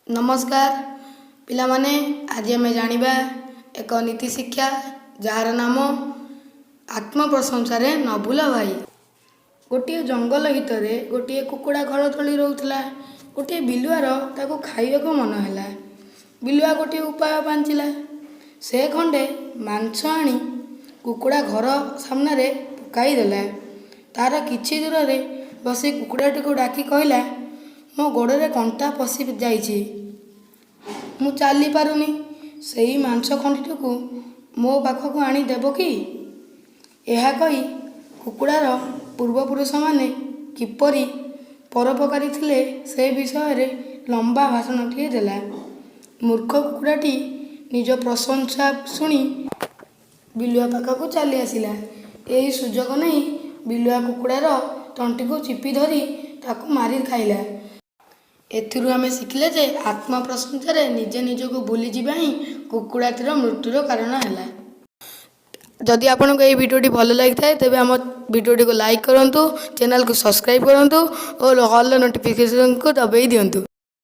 नमस्कार पिलामाने आज आम जानिबा एक नीति शिक्षा जार नाम आत्मप्रशंसा न भूल भाई। गोटे जंगल भितर गोटे कुकुड़ा घर तली रोला। गोटे बिलुआर ताको खाइबा मन है। बिलुआ गोटे उपाय पांचिला। से खंडे मांस आनी कुकुड़ा घर सामने पकाई देला। तार किछि दूर रे बसी कुकुड़ाटी को डाकी कहला, मो गोड़े कंटा पशि जाइछि, मु चली पारुनी, सेई मांस खंडटी को मो पाखक आनी देबो कि? यह कही कुकुड़ार पूर्वपुरुष माने किपरि परोपकारी थिले से विषय रे लंबा भाषणटीए देला। मूर्ख कुकुड़ाटी निज प्रशंसा शुणी बिलुआ पाखक चली आसिला। यही सुजोग नहीं बिलुआ कुकुड़ार तंटी को चिपी धरी ताकू मारी खाइला। एथिरु आमे शिखिले जे आत्मप्रशंसा रे निजे निजको भूली जिबा ही कुकुड़ाटीर मृत्युर कारण हैला। जदि आपको ये वीडियोटी भल लगी था तेज आम वीडियोटी को लाइक करूँ, चैनल को सब्सक्राइब करूँ और ऑल नोटिफिकेशन को दबाई दिंतु।